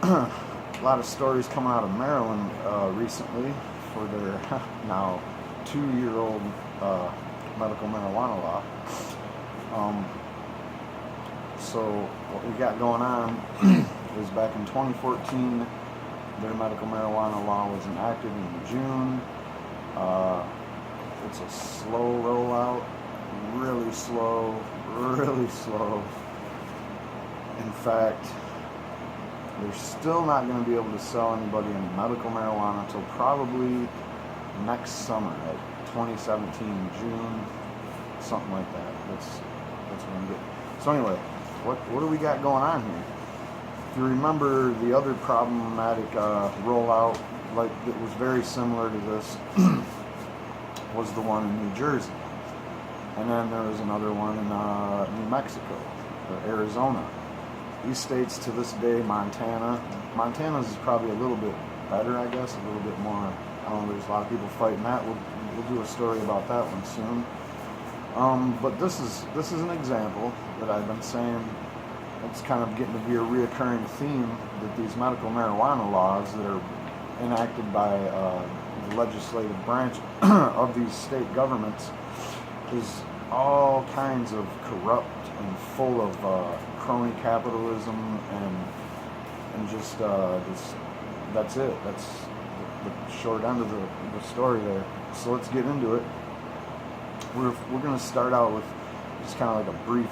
a lot of stories coming out of Maryland recently for their now 2-year-old medical marijuana law. So what we got going on is back in 2014, their medical marijuana law was enacted in June. It's a slow rollout, really slow, really slow. In fact, they're still not going to be able to sell anybody any medical marijuana until probably next summer, like 2017, June, something like that. That's what I'm getting. So anyway, what do we got going on here? If you remember, the other problematic rollout, like that was very similar to this, was the one in New Jersey, and then there was another one in New Mexico or Arizona. These states to this day, Montana's is probably a little bit better, I guess, a little bit more. I don't know, there's a lot of people fighting that. We'll do a story about that one soon. But this is an example that I've been saying. It's kind of getting to be a reoccurring theme that these medical marijuana laws that are enacted by the legislative branch of these state governments is all kinds of corrupt and full of crony capitalism and just this. That's it. That's the short end of the story there. So let's get into it. We're going to start out with just kind of like a brief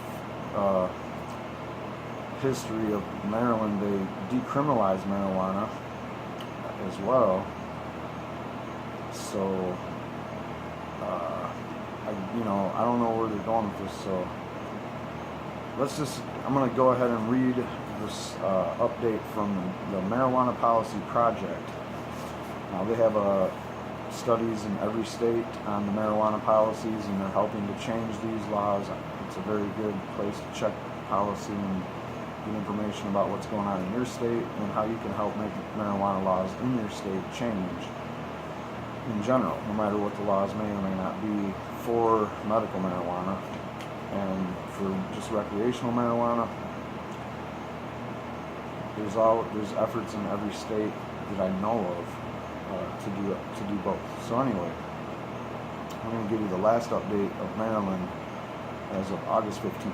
history of Maryland. They decriminalized marijuana as well. So I don't know where they're going with this. So I'm going to go ahead and read this update from the Marijuana Policy Project. Now they have studies in every state on the marijuana policies, and they're helping to change these laws. It's a very good place to check policy and get information about what's going on in your state and how you can help make marijuana laws in your state change in general, no matter what the laws may or may not be for medical marijuana. And for just recreational marijuana, there's efforts in every state that I know of to do both. So anyway, I'm going to give you the last update of Maryland as of August 15th.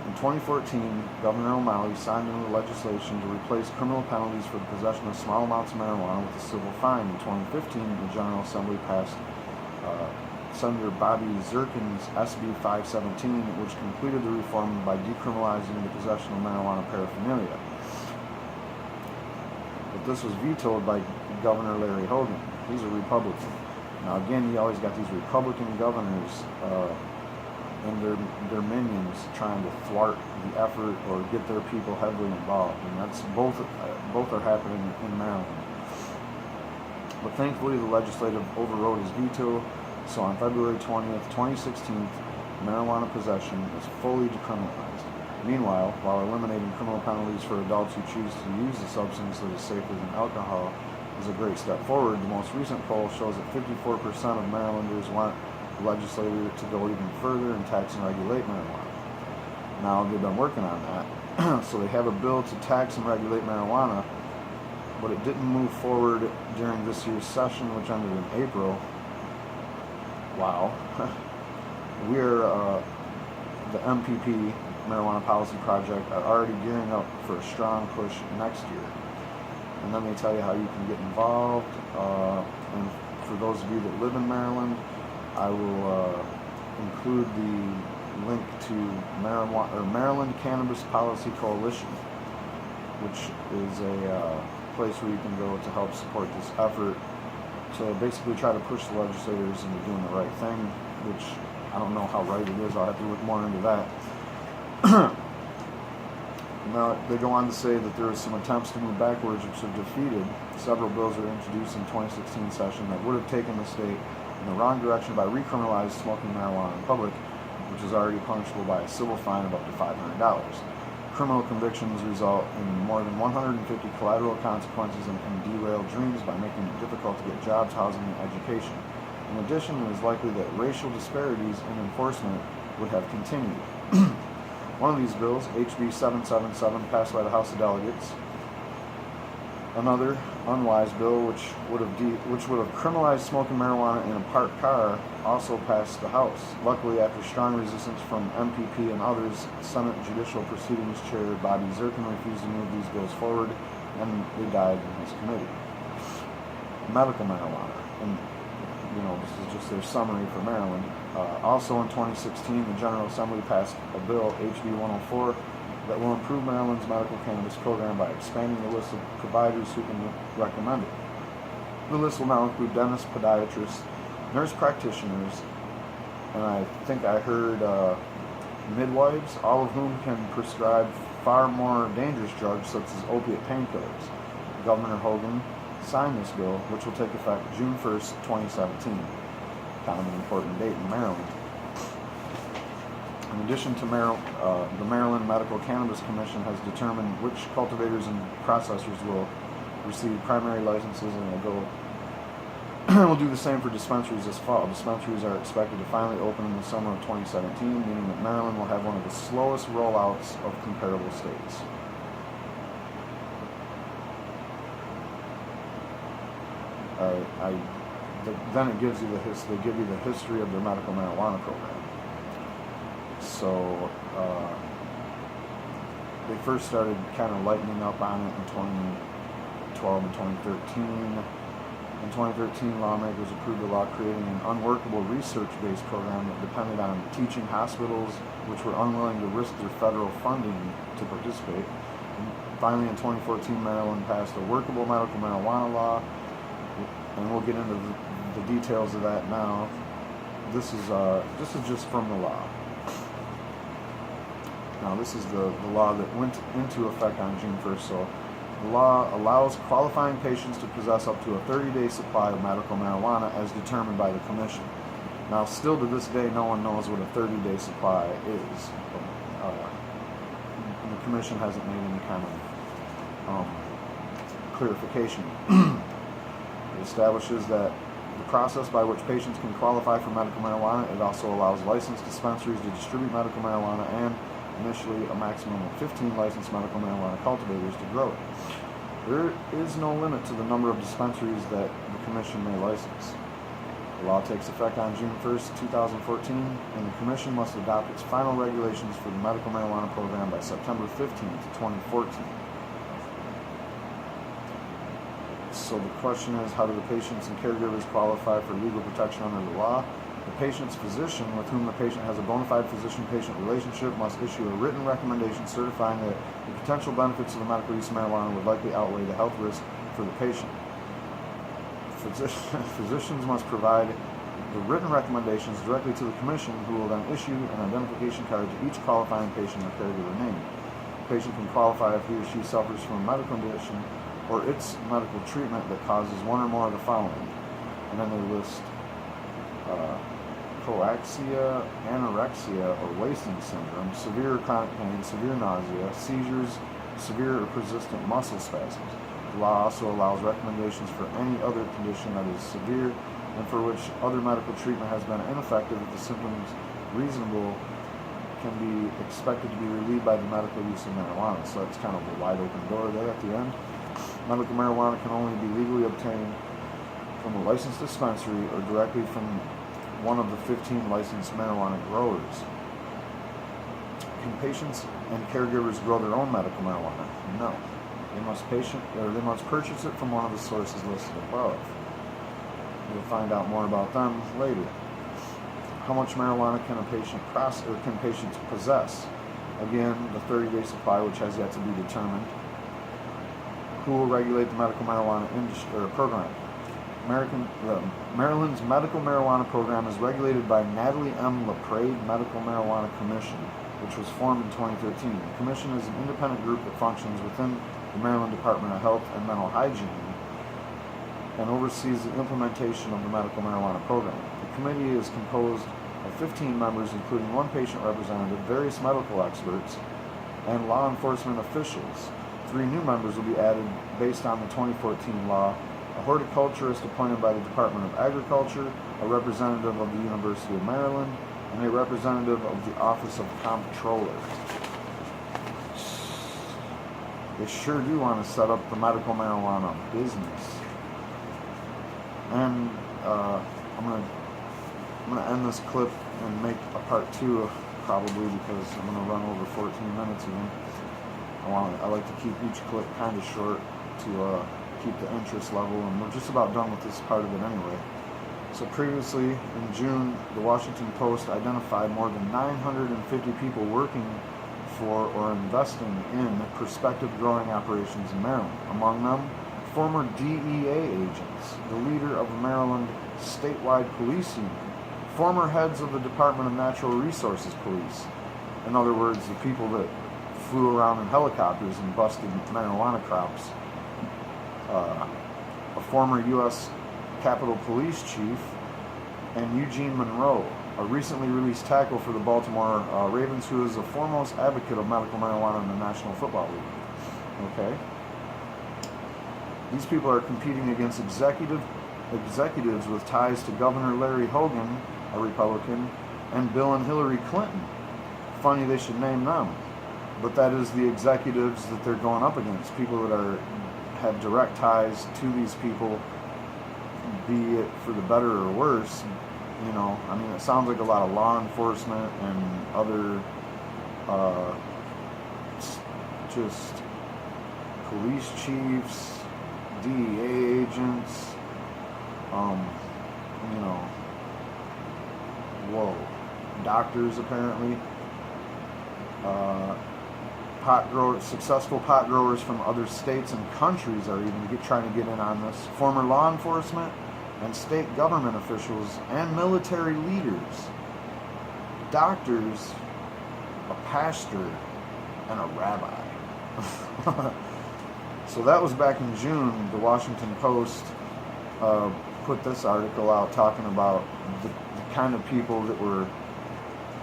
In 2014, Governor O'Malley signed into legislation to replace criminal penalties for the possession of small amounts of marijuana with a civil fine. In 2015, the General Assembly passed Senator Bobby Zirkin's SB 517, which completed the reform by decriminalizing the possession of marijuana paraphernalia. But this was vetoed by Governor Larry Hogan. He's a Republican. Now again, you always got these Republican governors and their minions trying to thwart the effort or get their people heavily involved, and that's both are happening in Maryland. But thankfully, the legislature overrode his veto. So on February 20th, 2016, marijuana possession is fully decriminalized. Meanwhile, while eliminating criminal penalties for adults who choose to use a substance that is safer than alcohol is a great step forward, the most recent poll shows that 54% of Marylanders want the legislature to go even further and tax and regulate marijuana. Now, they've been working on that. So they have a bill to tax and regulate marijuana, but it didn't move forward during this year's session, which ended in April. Wow. We're, the MPP, Marijuana Policy Project, are already gearing up for a strong push next year. And then they tell you how you can get involved. And for those of you that live in Maryland, I will include the link to Maryland Cannabis Policy Coalition, which is a place where you can go to help support this effort to basically try to push the legislators into doing the right thing, which I don't know how right it is. I'll have to look more into that. Now, they go on to say that there are some attempts to move backwards which have defeated. Several bills were introduced in 2016 session that would have taken the state in the wrong direction by recriminalizing smoking marijuana in public, which is already punishable by a civil fine of up to $500. Criminal convictions result in more than 150 collateral consequences and derail dreams by making it difficult to get jobs, housing, and education. In addition, it is likely that racial disparities in enforcement would have continued. One of these bills, HB 777, passed by the House of Delegates. Another unwise bill, which would have criminalized smoking marijuana in a parked car, also passed the House. Luckily, after strong resistance from MPP and others, Senate Judicial Proceedings Chair Bobby Zirkin refused to move these bills forward, and they died in his committee. Medical marijuana, and this is just their summary for Maryland. Also in 2016, the General Assembly passed a bill, HB 104, that will improve Maryland's medical cannabis program by expanding the list of providers who can recommend it. The list will now include dentists, podiatrists, nurse practitioners, and I think I heard midwives, all of whom can prescribe far more dangerous drugs such as opiate painkillers. Governor Hogan signed this bill, which will take effect June 1st, 2017. Kind of an important date in Maryland. In addition to the Maryland Medical Cannabis Commission has determined which cultivators and processors will receive primary licenses, and will do the same for dispensaries this fall. Dispensaries are expected to finally open in the summer of 2017, meaning that Maryland will have one of the slowest rollouts of comparable states. Then it gives you they give you the history of their medical marijuana program. So they first started kind of lightening up on it in 2012 and 2013. In 2013, lawmakers approved a law creating an unworkable research-based program that depended on teaching hospitals, which were unwilling to risk their federal funding to participate. And finally, in 2014, Maryland passed a workable medical marijuana law, and we'll get into the details of that now. This is just from the law. Now, this is the law that went into effect on June 1st. So, the law allows qualifying patients to possess up to a 30-day supply of medical marijuana as determined by the Commission. Now, still to this day, no one knows what a 30-day supply is. The Commission hasn't made any kind of clarification. It establishes that the process by which patients can qualify for medical marijuana, it also allows licensed dispensaries to distribute medical marijuana and initially a maximum of 15 licensed medical marijuana cultivators to grow it. There is no limit to the number of dispensaries that the Commission may license. The law takes effect on June 1st, 2014, and the Commission must adopt its final regulations for the medical marijuana program by September 15th, 2014. So the question is, how do the patients and caregivers qualify for legal protection under the law? The patient's physician, with whom the patient has a bona fide physician-patient relationship, must issue a written recommendation certifying that the potential benefits of the medical use of marijuana would likely outweigh the health risk for the patient. Physicians must provide the written recommendations directly to the Commission, who will then issue an identification card to each qualifying patient or caregiver named. The patient can qualify if he or she suffers from a medical condition or its medical treatment that causes one or more of the following. And then they list coaxia, anorexia, or wasting syndrome, severe chronic pain, severe nausea, seizures, severe or persistent muscle spasms. The law also allows recommendations for any other condition that is severe and for which other medical treatment has been ineffective if the symptoms reasonable can be expected to be relieved by the medical use of marijuana. So that's kind of a wide open door there at the end. Medical marijuana can only be legally obtained from a licensed dispensary or directly from one of the 15 licensed marijuana growers. Can patients and caregivers grow their own medical marijuana? No. They must purchase it from one of the sources listed above. We'll find out more about them later. How much marijuana can patients possess? Again, the 30-day supply, which has yet to be determined. Who will regulate the medical marijuana industry program? Maryland's medical marijuana program is regulated by Natalie M. LaPrade Medical Marijuana Commission, which was formed in 2013. The commission is an independent group that functions within the Maryland Department of Health and Mental Hygiene and oversees the implementation of the medical marijuana program. The committee is composed of 15 members, including one patient representative, various medical experts, and law enforcement officials. 3 new members will be added based on the 2014 law: a horticulturist appointed by the Department of Agriculture, a representative of the University of Maryland, and a representative of the Office of Comptroller. they sure do want to set up the medical marijuana business. And I'm gonna end this clip and make a part 2 probably, because I'm gonna run over 14 minutes again. I like to keep each clip kind of short to keep the interest level, and we're just about done with this part of it anyway. So previously, in June, the Washington Post identified more than 950 people working for or investing in prospective growing operations in Maryland. Among them, former DEA agents, the leader of the Maryland statewide police union, former heads of the Department of Natural Resources Police. In other words, the people that flew around in helicopters and busted marijuana crops. A former U.S. Capitol Police Chief, and Eugene Monroe, a recently released tackle for the Baltimore Ravens, who is a foremost advocate of medical marijuana in the National Football League. Okay? These people are competing against executives with ties to Governor Larry Hogan, a Republican, and Bill and Hillary Clinton. Funny they should name them. But that is the executives that they're going up against, people that have direct ties to these people, be it for the better or worse. You know, I mean, it sounds like a lot of law enforcement and other just police chiefs, DEA agents, you know, doctors apparently, successful pot growers from other states and countries are even trying to get in on this. Former law enforcement and state government officials and military leaders, doctors, a pastor, and a rabbi. So that was back in June. The Washington Post put this article out talking about the kind of people that were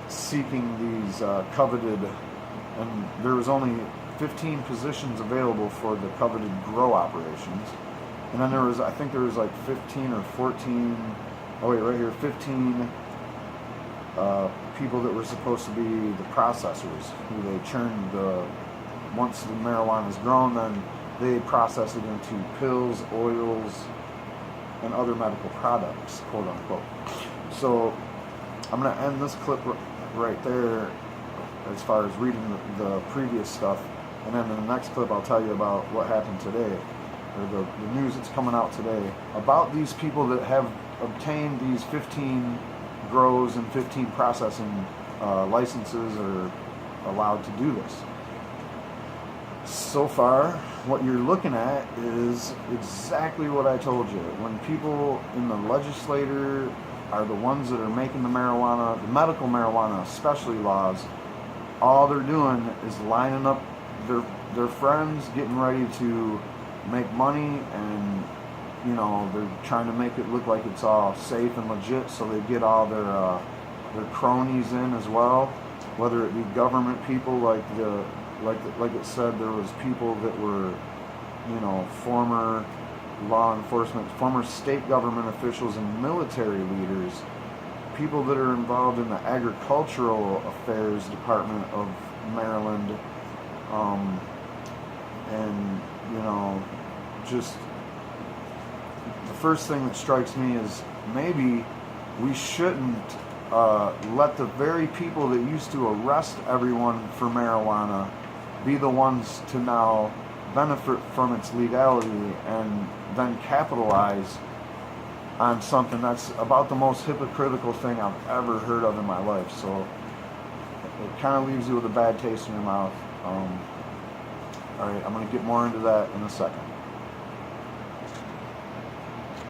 seeking these coveted, and there was only 15 positions available for the coveted grow operations. And then I think there was like 15 or 14, right here, 15 people that were supposed to be the processors, who they churned once the marijuana is grown, then they process it into pills, oils, and other medical products, quote unquote. So I'm going to end this clip right there as far as reading the previous stuff, and then in the next clip I'll tell you about what happened today, or the news that's coming out today about these people that have obtained these 15 grows and 15 processing licenses, or allowed to do this. So far, what you're looking at is exactly what I told you. When people in the legislature are the ones that are making the marijuana, the medical marijuana especially laws, all they're doing is lining up their friends, getting ready to make money, and you know, they're trying to make it look like it's all safe and legit, so they get all their cronies in as well, whether it be government people like it said, there was people that were, you know, former law enforcement, former state government officials and military leaders, people that are involved in the agricultural affairs department of Maryland, and you know, just the first thing that strikes me is maybe we shouldn't let the very people that used to arrest everyone for marijuana be the ones to now benefit from its legality and then capitalize on something that's about the most hypocritical thing I've ever heard of in my life. So it kind of leaves you with a bad taste in your mouth. Alright, I'm going to get more into that in a second.